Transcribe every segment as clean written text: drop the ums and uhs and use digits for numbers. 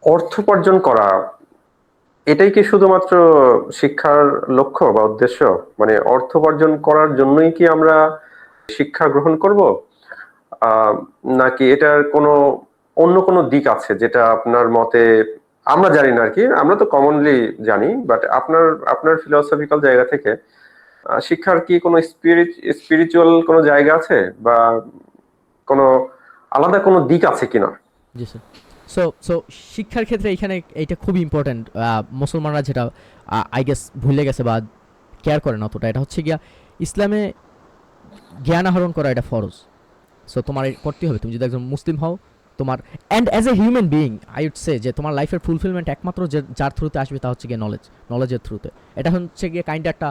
অর্থ উপার্জন করা, এটাই কি শুধুমাত্র শিক্ষার লক্ষ্য বা উদ্দেশ্য? মানে অর্থ উপার্জন করার জন্যই কি আমরা শিক্ষা গ্রহণ করব? আহ নাকি এটার কোনো অন্য কোনো দিক আছে যেটা আপনার মতে? আমরা জানি না আর কি, আমরা তো কমনলি জানি, বাট আপনার আপনার ফিলোসফিক্যাল জায়গা থেকে শিক্ষার কি কোনো স্পিরিচুয়াল কোনো জায়গা আছে, বা কোনো আলাদা কোনো দিক আছে কিনা? জি স্যার। সো সো শিক্ষার ক্ষেত্রে এখানে এইটা খুবই ইম্পর্ট্যান্ট। মুসলমানরা যেটা আই গেস ভুলে গেছে বা কেয়ার করে না অতটা, এটা হচ্ছে গিয়া ইসলামে জ্ঞান আহরণ করা এটা ফরজ। সো তোমার করতেই হবে, তুমি যদি একজন মুসলিম হও তোমার। And as a human being I would say যে তোমার লাইফের ফুলফিলমেন্ট একমাত্র যে যার থ্রুতে আসবে তা হচ্ছে গিয়ে নলেজের থ্রুতে। এটা হচ্ছে গিয়ে কাইন্ড একটা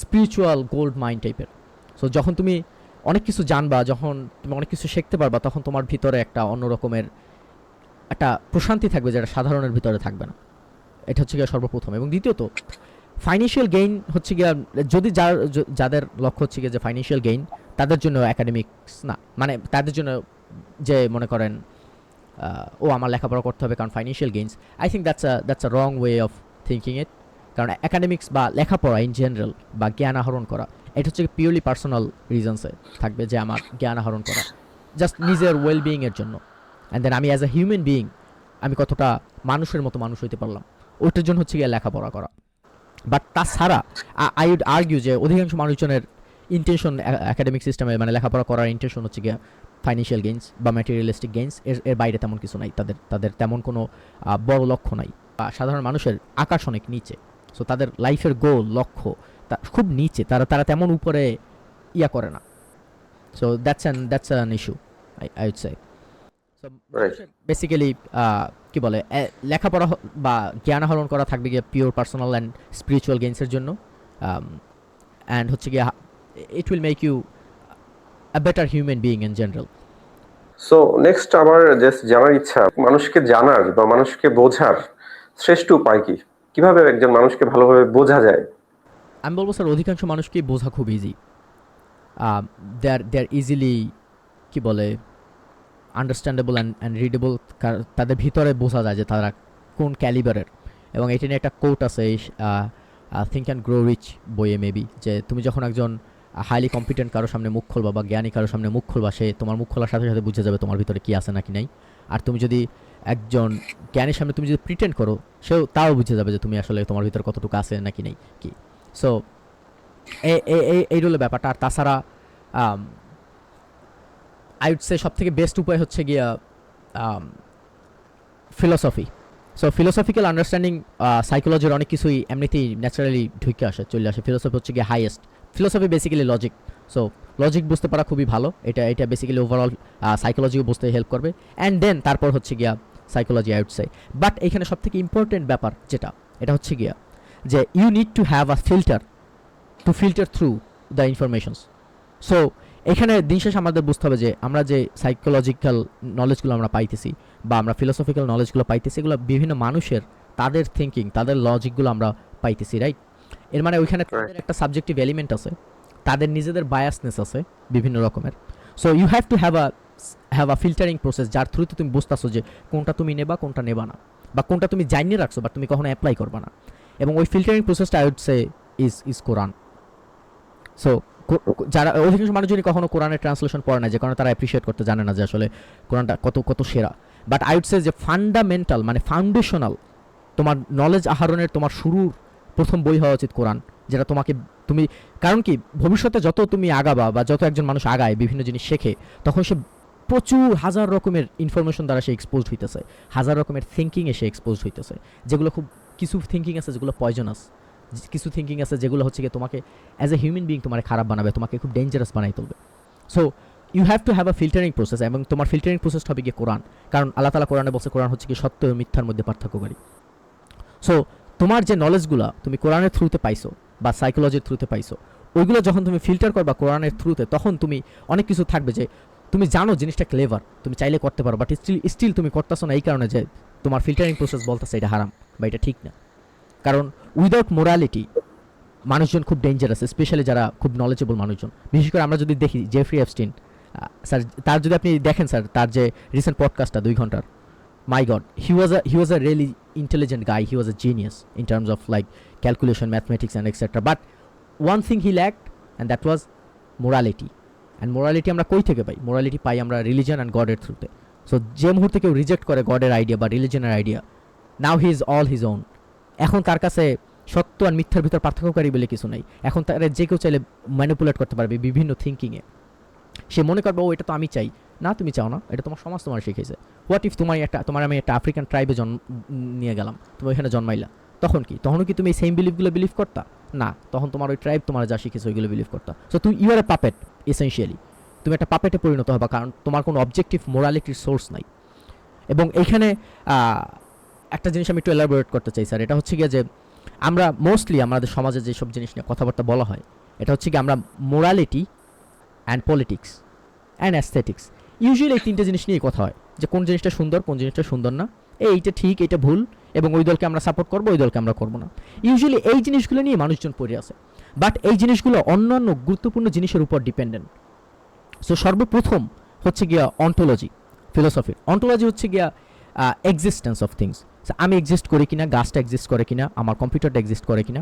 স্পিরিচুয়াল গোল্ড মাইন্ড টাইপের। সো যখন তুমি অনেক কিছু জানবা, যখন তুমি অনেক কিছু শিখতে পারবা, তখন তোমার ভিতরে একটা অন্য রকমের একটা প্রশান্তি থাকবে যেটা সাধারণের ভিতরে থাকবে না। এটা হচ্ছে গিয়ে সর্বপ্রথম। এবং দ্বিতীয়ত ফাইন্যান্সিয়াল গেইন হচ্ছে গিয়ে, যদি যাদের লক্ষ্য হচ্ছে গিয়ে যে ফাইন্যান্সিয়াল গেইন, তাদের জন্য একাডেমিক্স না, মানে তাদের জন্য যে মনে করেন ও আমার লেখাপড়া করতে হবে কারণ financial gains, I think that's a wrong way of thinking it. কারণ একাডেমিক্স বা লেখাপড়া ইন জেনারেল বা জ্ঞান আহরণ করা, এটা হচ্ছে পিওরলি পার্সোনাল রিজনসে থাকবে যে আমার জ্ঞান আহরণ করা জাস্ট নিজের ওয়েলবিইংয়ের জন্য। অ্যান্ড দেন আমি অ্যাজ এ হিউম্যান বিইং আমি কতটা মানুষের মতো মানুষ হইতে পারলাম, ওইটার জন্য হচ্ছে গিয়ে লেখাপড়া করা। বাট তাছাড়া আই উড আর্গিউ যে অধিকাংশ মানুষজনের ইন্টেনশন একাডেমিক সিস্টেমে মানে লেখাপড়া করার ইন্টেনশন হচ্ছে গিয়ে ফাইন্যান্সিয়াল গেইনস বা ম্যাটেরিয়ালিস্টিক গেইনস। এর বাইরে তেমন কিছু নাই, তাদের তাদের তেমন কোনো বড় লক্ষ্য নাই। সাধারণ মানুষের আকাশ অনেক নিচে। সো তাদের লাইফের গোল লক্ষ্য খুব নিচে, তারা তারা তেমন উপরে ইয়া করে না। So that's an issue I would say. So right. মানুষের বেসিক্যালি কি বলে লেখাপড়া বা জ্ঞান আহরণ করা থাকবে গিয়ে পিওর পার্সোনাল অ্যান্ড স্পিরিচুয়াল গেইনসের জন্য। অ্যান্ড হচ্ছে গিয়ে it will make you a better human being in general. So next আমার জাস্ট জানার ইচ্ছা, মানুষকে জানার বা মানুষকে বোঝার শ্রেষ্ঠ উপায় কি? কিভাবে একজন মানুষকে ভালোভাবে বোঝা যায়? আমি বলবো স্যার অধিকাংশ মানুষকেই বোঝা খুব ইজি। দে আর ইজিলি কি বলে আন্ডারস্ট্যান্ডেবল অ্যান্ড রিডেবল। তাদের ভিতরে বোঝা যায় যে তারা কোন ক্যালিবারের। এবং এটা নিয়ে একটা কোট আছে থিঙ্ক অ্যান্ড গ্রো রিচ বইয়ে মেবি, যে তুমি যখন একজন হাইলি কম্পিটেন্ট কারোর সামনে মুখ খুলবা বা জ্ঞানী কারোর সামনে মুখ খুলবা, সে তোমার মুখ খোলার সাথে সাথে বুঝে যাবে তোমার ভিতরে কি আছে নাকি নাই। আর তুমি যদি একজন জ্ঞানীর সামনে তুমি যদি প্রিটেন্ড করো, সেও তাও বুঝে যাবে যে তুমি আসলে তোমার ভিতরে কতটুকু আছে নাকি নেই কি। সো এই রোলের ব্যাপারটা। আর তাছাড়া আই উড সে সব থেকে বেস্ট উপায় হচ্ছে গিয়া ফিলোসফি। সো ফিলোসফিক্যাল আন্ডারস্ট্যান্ডিং সাইকোলজির অনেক কিছুই এমনিতেই ন্যাচারালি ঢুকে আসে, চলে আসে। ফিলোসফি হচ্ছে গিয়ে highest. Philosophy basically logic. So logic বুঝতে পারা খুবই ভালো, এটা বেসিক্যালি ওভারঅল সাইকোলজিও বুঝতে হেল্প করবে। অ্যান্ড দেন তারপর হচ্ছে গিয়া psychology I would say. But এখানে সব থেকে ইম্পর্টেন্ট ব্যাপার যেটা, এটা হচ্ছে গিয়া যে you need to have a filter to filter through the informations. So এখানে দিন শেষে আমাদের বুঝতে হবে যে আমরা যে সাইকোলজিক্যাল নলেজগুলো আমরা পাইতেছি বা আমরা ফিলোসফিক্যাল নলেজগুলো পাইতেছি, এগুলো বিভিন্ন মানুষের তাদের থিঙ্কিং তাদের লজিকগুলো আমরা পাইতেছি, রাইট? এর মানে ওইখানে তাদের রাইট। একটা সাবজেক্টিভ এলিমেন্ট আছে, তাদের নিজেদের বায়াসনেস আছে বিভিন্ন রকমের। So you have to have a filtering process যার থ্রুতে তুমি বুঝতেছো যে কোনটা তুমি নেবা কোনটা নেবা না, বা কোনটা তুমি জানিয়ে রাখছো বাট তুমি কখনো অ্যাপ্লাই করবা না। এবং ওই ফিল্টারিং প্রসেসটা I would say is Quran. So যারা অধিকাংশ মানুষজনই কখনো কোরআনের ট্রান্সলেশন পড়ে না, যে কারণে তারা অ্যাপ্রিসিয়েট করতে জানে না যে আসলে কোরআনটা কত কত সেরা। বাট আই উড সে যে ফান্ডামেন্টাল মানে ফাউন্ডেশনাল তোমার নলেজ আহরণের তোমার শুরুর প্রথম বই হওয়া উচিত কোরআন। যেটা তোমাকে তুমি, কারণ কি ভবিষ্যতে যত তুমি আগাবা বা যত একজন মানুষ আগায় বিভিন্ন জিনিস শেখে, তখন সে প্রচুর হাজার রকমের ইনফরমেশন দ্বারা সে এক্সপোজড হইতেছে, হাজার রকমের থিঙ্কিংয়ে সে এক্সপোজড হইতেছে, যেগুলো খুব কিছু থিঙ্কিং আছে যেগুলো পয়জনাস, কিছু থিঙ্কিং আছে যেগুলো হচ্ছে গিয়ে তোমাকে অ্যাজ এ হিউম্যান বিং তোমার খারাপ বানাবে, তোমাকে খুব ডেঞ্জারাস বানাই তুলবে। So you have to have a filtering process, এবং তোমার ফিল্টারিং প্রসেসটা হবে গিয়ে কোরআন। কারণ আল্লাহ তালা কোরআনে বলছে কোরআন হচ্ছে কি সত্য ও মিথ্যার মধ্যে পার্থক্যকারী। সো তোমার যে নলেজগুলো তুমি কোরআনের থ্রুতে পাইছো বা সাইকোলজির থ্রুতে পাইছো, ওইগুলো যখন তুমি ফিল্টার করবা কোরআনের থ্রুতে, তখন তুমি অনেক কিছু থাকবে যে তুমি জানো জিনিসটা ক্লেভার, তুমি চাইলে করতে পারো, বাট স্টিল তুমি করতেছো না, এই কারণে যে তোমার ফিল্টারিং প্রসেস বলতেছে এটা হারাম বা এটা ঠিক না। কারণ উইদাউট মোরালিটি মানুষজন খুব ডেঞ্জারাস, স্পেশালি যারা খুব নলেজেবল মানুষজন। বিশেষ করে আমরা যদি দেখি জেফ্রি অ্যাপস্টিন, স্যার তার যদি আপনি দেখেন স্যার তার যে রিসেন্ট পডকাস্টটা 2 ঘন্টার, my god, he was a really intelligent guy, he was a genius in terms of like calculation, mathematics and etc. But one thing he lacked, and that was morality. And morality আমরা কই থেকে পাই? morality পাই আমরা religion and গডের থ্রুতে। So যে মুহূর্তে কেউ reject করে গডের আইডিয়া বা রিলিজনের idea, now he is all his own. এখন তার কাছে সত্য আর মিথ্যার ভিতর পার্থক্যকারী বলে কিছু নাই। এখন তার যে কেউ চাইলে ম্যানিপুলেট করতে পারবে বিভিন্ন থিঙ্কিংয়ে। সে মনে করবে ও এটা তো আমি চাই, না তুমি চাও না, এটা তোমার সমাজ তোমার শিখেছে। হোয়াট ইফ তোমার আমি একটা আফ্রিকান ট্রাইবে নিয়ে গেলাম, তুমি ওইখানে জন্মাইলা, তখন কি? তখনও কি তুমি এই সেম বিলিফগুলো বিলিভ করতা? না, তখন তোমার ওই ট্রাইব তোমার যা শিখেছে ওইগুলো বিলিভ করতা। সো তুমি you are a puppet essentially, তুমি একটা পাপেটে পরিণত হবা, কারণ তোমার কোনো অবজেক্টিভ মোরালিটির সোর্স নাই। এবং এইখানে একটা জিনিস আমি একটু এলাবোরেট করতে চাই স্যার, এটা হচ্ছে গিয়ে যে আমরা মোস্টলি আমাদের সমাজে যেসব জিনিস নিয়ে কথাবার্তা বলা হয়, এটা হচ্ছে কি আমরা morality and politics and aesthetics, usually এই তিনটে জিনিস নিয়েই কথা হয়, যে কোন জিনিসটা সুন্দর, কোন জিনিসটা সুন্দর না, এইটা ঠিক, এইটা ভুল, এবং ওই দলকে আমরা সাপোর্ট করবো, ওই দলকে আমরা করবো না। ইউজুয়ালি এই জিনিসগুলো নিয়ে মানুষজন পড়ে আছে, বাট এই জিনিসগুলো অন্যান্য গুরুত্বপূর্ণ জিনিসের উপর ডিপেন্ডেন্ট। সো সর্বপ্রথম হচ্ছে গিয়া অন্টোলজি, ফিলোসফির অন্টোলজি হচ্ছে গিয়া এক্সিস্টেন্স অফ থিংস। আমি এক্সিস্ট করি কিনা, গাছটা এক্সিস্ট করে কিনা, আমার কম্পিউটারটা এক্সিস্ট করে কিনা।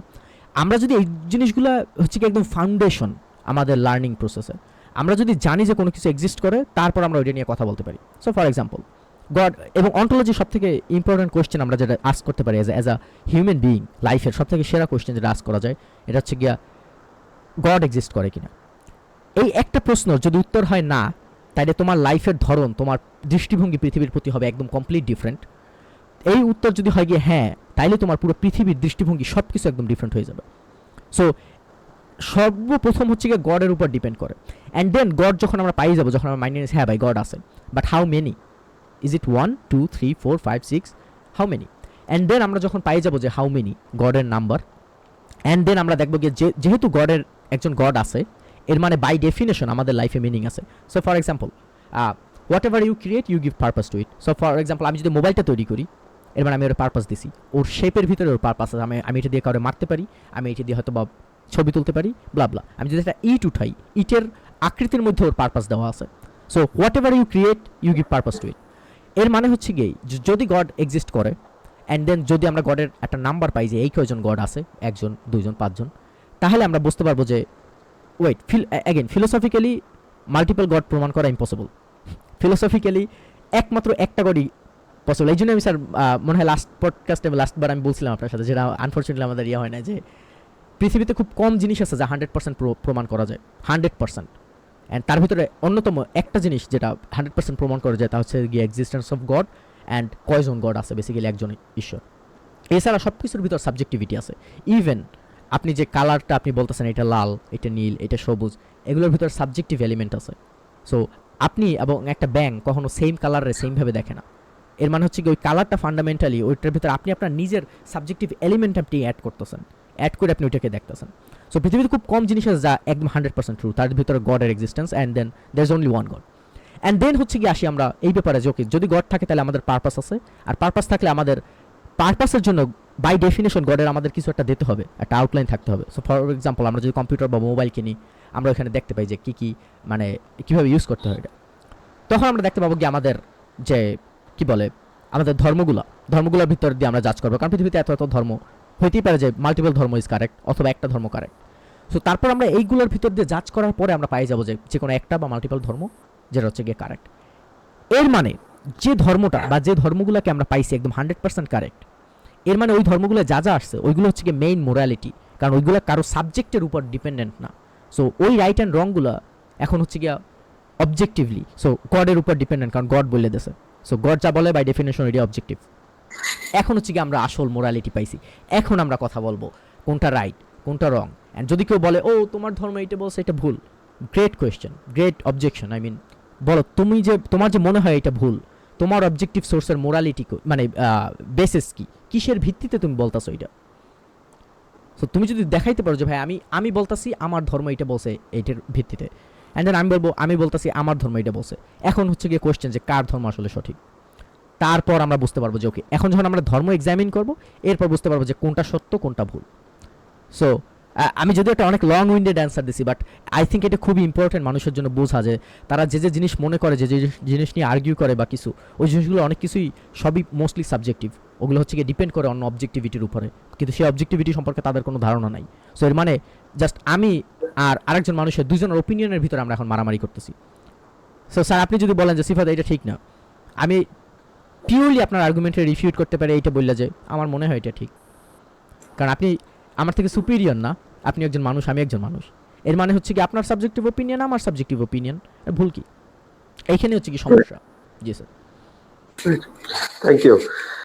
আমরা যদি এই জিনিসগুলো হচ্ছে কি একদম ফাউন্ডেশন আমাদের লার্নিং প্রসেসে, আমরা যদি জানি যে কোনো কিছু এক্সিস্ট করে, তারপর আমরা ওইটা নিয়ে কথা বলতে পারি। সো ফর এক্সাম্পল গড এবং অন্টোলজি সব থেকে ইম্পর্টেন্ট কোয়েশ্চেন আমরা যেটা আস্ক করতে পারি অ্যাজ আ হিউম্যান বিইং, লাইফের সব থেকে সেরা কোয়েশ্চেন যেটা আস্ক করা যায়, এটা হচ্ছে গিয়া গড এক্সিস্ট করে কিনা। এই একটা প্রশ্ন যদি উত্তর হয় না, তাইলে তোমার লাইফের ধরন, তোমার দৃষ্টিভঙ্গি পৃথিবীর প্রতি হবে একদম কমপ্লিট ডিফারেন্ট। এই উত্তর যদি হয় গিয়ে হ্যাঁ, তাইলে তোমার পুরো পৃথিবীর দৃষ্টিভঙ্গি সব কিছু একদম ডিফারেন্ট হয়ে যাবে। সো সর্বপ্রথম হচ্ছে গিয়ে গডের উপর ডিপেন্ড করে। অ্যান্ড দেন গড যখন আমরা পাই যাবো, যখন আমরা মাইন্ডে হ্যাঁ ভাই গড আছে, but how many? Is it 1 2 3 4 5 6, how many? And then আমরা যখন পাই যাবো যে হাউ মেনি, গডের নাম্বার, অ্যান্ড দেন আমরা দেখবো গিয়ে যেহেতু গডের একজন গড আছে, এর মানে বাই ডেফিনেশন আমাদের লাইফে মিনিং আছে। So for example whatever you create you give purpose to it. So for example আমি যদি মোবাইলটা তৈরি করি, এর মানে আমি ওর পারপাস দিছি, ওর শেপের ভিতরে ওর পারপাস আছে। আমি এটা দিয়ে কাউকে মারতে পারি, আমি এটা দিয়ে হয়তো বা ছবি তুলতে পারি, ব্লা ব্লা। আমি যদি একটা ইট উঠাই, ইটের আকৃতির মধ্যে ওর পারপাস দেওয়া আছে। So whatever you create you give purpose to it. এর মানে হচ্ছে গিয়ে যদি গড এক্সিস্ট করে, অ্যান্ড দেন যদি আমরা গডের একটা নাম্বার পাই যে এই কয়জন গড আছে, 1 জন 2 জন 5 জন, তাহলে আমরা বুঝতে পারবো যে ওয়েট, ফিলোসফিক্যালি মাল্টিপল গড প্রমাণ করা ইম্পসিবল। ফিলোসফিক্যালি একমাত্র একটা গডই পসিবল। এই জন্য আমি স্যার মনে হয় লাস্টবার আমি বলছিলাম আপনার সাথে, যেটা আনফর্চুনেটলি আমাদের ইয়ে হয় না, যে পৃথিবীতে খুব কম জিনিস আছে যা 100% প্রমাণ করা যায়, 100%। অ্যান্ড তার ভিতরে অন্যতম একটা জিনিস যেটা 100% প্রমাণ করা যায়, তা হচ্ছে গিয়ে এক্সিস্টেন্স অফ গড অ্যান্ড কয়জন গড আছে, বেসিক্যালি একজন ঈশ্বর। এছাড়া সব কিছুর ভিতর সাবজেক্টিভিটি আছে। ইভেন আপনি যে কালারটা আপনি বলতেছেন এটা লাল, এটা নীল, এটা সবুজ, এগুলোর ভিতর সাবজেক্টিভ এলিমেন্ট আছে। সো আপনি এবং একটা ব্যাঙ কখনো সেম কালারে সেমভাবে দেখে না। এর মানে হচ্ছে কি ওই কালারটা ফান্ডামেন্টালি ওইটার ভিতরে আপনি আপনার নিজের সাবজেক্টিভ এলিমেন্ট আপনি অ্যাড করতেছেন, অ্যাড করে আপনি ওইটাকে দেখতেছেন। সো পৃথিবীতে খুব কম জিনিস আছে যা একদম 100% ট্রু, তার ভিতরে গডের existence, and then there is only one God. And then হচ্ছে কি আসি আমরা এই ব্যাপারে যে ওকে, যদি গড থাকে তাহলে আমাদের পারপাস আছে, আর পারপাস থাকলে আমাদের পারপাসের জন্য বাই ডেফিনেশন গডের আমাদের কিছু একটা দিতে হবে, একটা আউটলাইন থাকতে হবে। সো ফর এক্সাম্পল আমরা যদি কম্পিউটার বা মোবাইল কিনি, আমরা ওখানে দেখতে পাই যে কী কী মানে কীভাবে ইউজ করতে হয় এটা। তখন আমরা দেখতে পাবো কি আমাদের যে কি বলে আমাদের ধর্মগুলোর ভিতর দিয়ে আমরা জাজ করবো, কারণ পৃথিবীতে এত ধর্ম হইতেই পারে যে মাল্টিপল ধর্ম ইজ কারেক্ট, অথবা একটা ধর্ম কারেক্ট। সো তারপর আমরা এইগুলোর ভিতর দিয়ে জাজ করার পরে আমরা পাই যাবো যে কোনো একটা বা মাল্টিপল ধর্ম যেটা হচ্ছে গিয়ে কারেক্ট। এর মানে যে ধর্মটা বা যে ধর্মগুলোকে আমরা পাইছি একদম 100% কারেক্ট, এর মানে ওই ধর্মগুলো যা যা আসছে ওইগুলো হচ্ছে গিয়ে মেইন মোরালিটি, কারণ ওইগুলো কারো সাবজেক্টের উপর ডিপেন্ডেন্ট না। সো ওই রাইট অ্যান্ড রংগুলো এখন হচ্ছে গিয়া অবজেক্টিভলি সো গডের উপর ডিপেন্ডেন্ট, কারণ গড বলে দিয়েছে। সো গড যা বলে বাই ডেফিনেশন এটি অবজেক্টিভ। এখন হচ্ছে কি আমরা আসল মোরালিটি পাইছি, এখন আমরা কথা বলবো কোনটা রাইট কোনটা রং। অ্যান্ড যদি কেউ বলে ও তোমার ধর্ম এটা বলছে এটা ভুল, great question, great objection. I mean বলো তোমার যে মনে হয় এটা ভুল, তোমার অবজেক্টিভ সোর্সের মোরালিটি মানে বেসিস কি, কিসের ভিত্তিতে তুমি বলতাছো এটা। সো তুমি যদি দেখাইতে পারো যে ভাই আমি বলতাছি আমার ধর্ম এটা বলছে এইটার ভিত্তিতে, অ্যান্ড দেন আমি বলতাছি আমার ধর্ম এটা বলছে, এখন হচ্ছে গিয়ে কোয়েশ্চেন যে কার ধর্ম আসলে সঠিক। তারপর আমরা বুঝতে পারবো যে ওকে, এখন যখন আমরা ধর্ম এক্সামিন করবো, এরপর বুঝতে পারবো যে কোনটা সত্য কোনটা ভুল। সো আমি যদি একটা অনেক লং উইন্ডেড অ্যান্সার দিছি, বাট আই থিঙ্ক এটা খুবই ইম্পর্টেন্ট মানুষের জন্য বোঝা, যে তারা যে যে জিনিস মনে করে, যে যে জিনিস নিয়ে আর্গিউ করে বা কিছু, ওই জিনিসগুলো অনেক কিছুই সবই মোস্টলি সাবজেক্টিভ। ওগুলো হচ্ছে গিয়ে ডিপেন্ড করে অন্য অবজেক্টিভিটির উপরে, কিন্তু সেই অবজেক্টিভিটি সম্পর্কে তাদের কোনো ধারণা নাই। সো এর মানে জাস্ট আমি আর আরেকজন মানুষের দুজনের ওপিনিয়নের ভিতরে আমরা এখন মারামারি করতেছি। সো স্যার আপনি যদি বলেন যে সিফাত এটা ঠিক না, আমি পিওরলি আপনার আর্গুমেন্টে রিফিউট করতে পারে এইটা বললে যে আমার মনে হয় এটা ঠিক, কারণ আপনি আমার থেকে সুপিরিয়র না, আপনি একজন মানুষ, আমি একজন মানুষ। এর মানে হচ্ছে কি আপনার সাবজেক্টিভ ওপিনিয়ন আমার সাবজেক্টিভ ওপিনিয়ন, ভুল কি? এইখানে হচ্ছে কি সমস্যা। জি স্যার। Thank you.